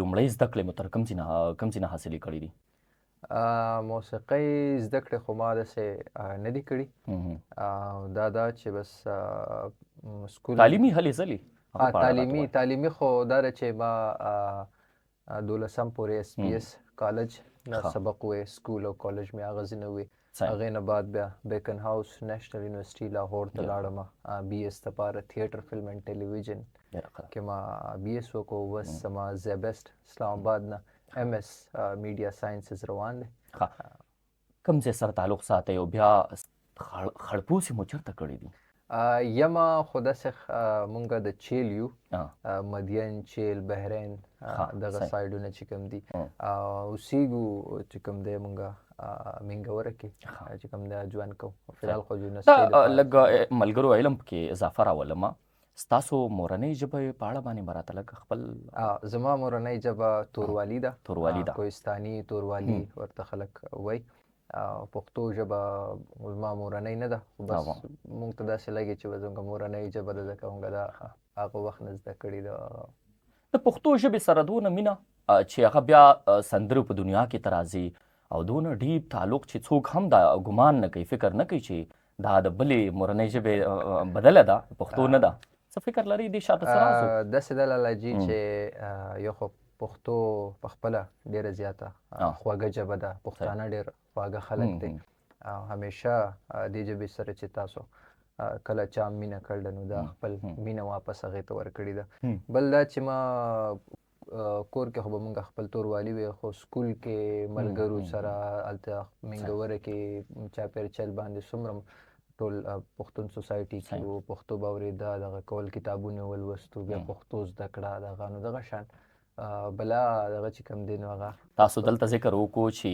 لومړی زده کړې مو تر کوم ځای نه حاصلې کړې دي؟ موسیقۍ زده کړې خو ما داسې نه دي کړي. دا چې بس سکول تعلیمي هلې ځلې هغه په اړه راته وایه. تعلیمي خو دا ده چې ما 12 پورې SPS کالج نه سبق وې، سکول او کالج مې هغه ځینې وې. هغې نه بعد بیا بیکن هاوس نیشنل یونیورسټي لاهور ته لاړم BS دپاره تھیټر فلم اینډ ټلویزیون کې ما BS وکړو. بس زما زیبسټ اسلام آباد نه MS میډیا ساینسز روان دی. کوم ځای سره تعلق ساتئ او بیا خړپوسې مو چېرته کړي دي؟ یمه خو داسې مونږ د چیل یو، مدین، چیل، بحرین دغه سایډونه چې کوم دي اوسیږو چې کوم دی مونږ مینګوره کې چې کوم دی ژوند کوو. فلحال خو لږ ملګرو علم پکې اضافه راولمه. ستاسو مورنۍ ژبه په اړه باندې به راته لږ خپل. زما مورنۍ ژبه توروالي ده. کوهستاني توروالي ورته خلک وایي. پښتو ژبه زما مورنۍ نه ده، خو بس مونږ ته داسې لګي چې زموږ مورنۍ ژبه ده ځکه مونږ دا هغه وخت نه زده کړې ده. د پښتو ژبې سره دونه مینه چې هغه بیا سندرو په دنیا کې ته راځي او دونه ډیپ تعلق چې څوک هم دا ګمان نه کوي، فکر نه کوي چې دا د بلې مورنۍ ژبې بدله ده، پښتو نه ده. څه فکر لري دې شاته څه راز و؟ داسې ده لالا جي چې یو خو پښتو په خپله ډېره زیاته خوږه ژبه ده، پښتانه ډېر خواږه خلک دی او همیشه دې ژبې سره چې تاسو کله چا مینه کړله نو دا خپل مینه واپس هغې ته ورکړې ده. بل دا چې ما کور کې خو به مونږ خپل توروالي وی، خو سکول کې ملګرو سره هلته مینګوره کې چاپېر چل باندې څومره ټول پښتون سوسایټي کې وو، پښتو به اورېده، دغه کول، کتابونه ولوستو، بیا پښتو زده کړه دغه نو دغه شان بلا دغه چې کوم دی نو هغه. تاسو دلته ذکر وکړو چې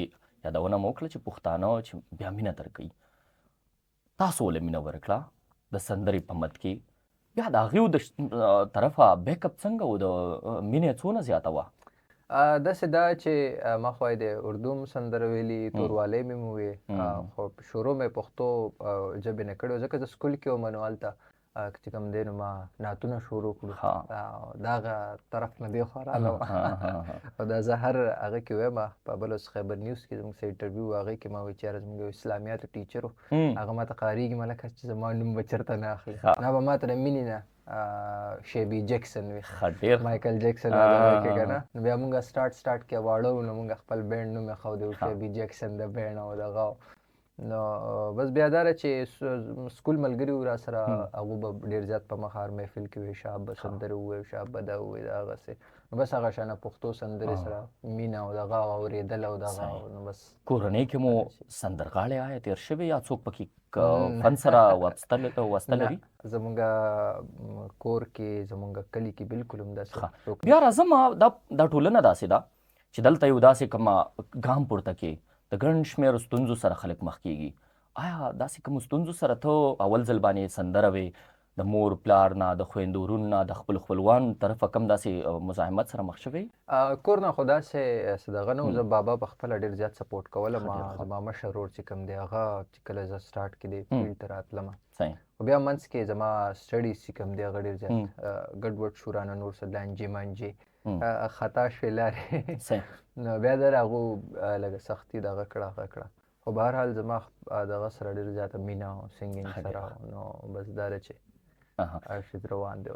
یادونه مو وکړه چې پښتانه چې بیا مینه درکوي، تاسو ولې مینه ورکړه د سندرې په مد کې؟ بیا د هغې د طرفه بیک اپ څنګه و، د مینې څونه زیاته وه؟ داسې دا چې ما خو د اردو هم سندره ویلي، توروالی مې وې، خو شروع مې پښتو ژبې نه کړې ځکه زه سکول کې وم نو هلته چې کوم دی نو ما نعتونه شروع کړو، د هغه طرف نه دې خوا راغلم او دا زه هر هغه کې وایم په بل اوس خیبر نیوز کې زموږ څه انټرویو و هغې کې ما وایي چې یاره زموږ یو اسلامیاتو ټیچر و هغه ما ته قهرېږي ملکه چې زما نوم به چېرته نه اخلي، نه به ما ته د مینې نه شیبي جیکسن وي، مایکل جیکسن هغه کې که نه. نو بیا مونږ سټارټ کې واړه وو نو مونږ خپل بینډ نوم یې ښودی و شیبي جیکسن د بینډ او دغه. نو بس بیا دا ده چې سکول ملګري وو را سره هغو به ډېر زیات په مخ هر محفل کې وي شاب به سندرې ووایو، شاب به دا ووایي دغسې. نو بس هغه شانه پښتو سندرې سره مینه او دغه اورېدل او دغه نو بس. کورنۍ کې مو سندرغاړی آیا تېر شوی یا څوک پکې فن سره وابسته لري؟ زمونږ کور کې زمونږ کلي کې بلکل هم داسې څوک. بیا راځم دا ټولنه داسې ده چې دلته یو داسې کومه ګام پورته کې د ګڼ شمېر ستونزو سره خلک مخ کېږي. آیا داسې کومو ستونزو سره ته اول ځل باندې سندره وې د مور پلار نه، د خویندو ورونو نه، د خپل خپلوانو طرفه کم داسې مزاحمت سره مخ شوې؟ کور نه خو داسې څه دغه نه و، زه بابا په خپله ډېر زیات سپورټ کولم. زما مشر ورور چې کوم دی هغه چې کله زه سټارټ کې دی فیلډ ته راتلمه، خو بیا منځ کې زما سټډیز چې کوم دی هغه ډېر زیات ګډوډ شو، رانه نور څه لانجې مانجې خطا شوې لارې نو بیا د هغو لږه سختي دغه کړه خو بهرحال زما دغه سره ډېر زیاته مینه او سنګینګ سره نو بس دا ده چې روان دی.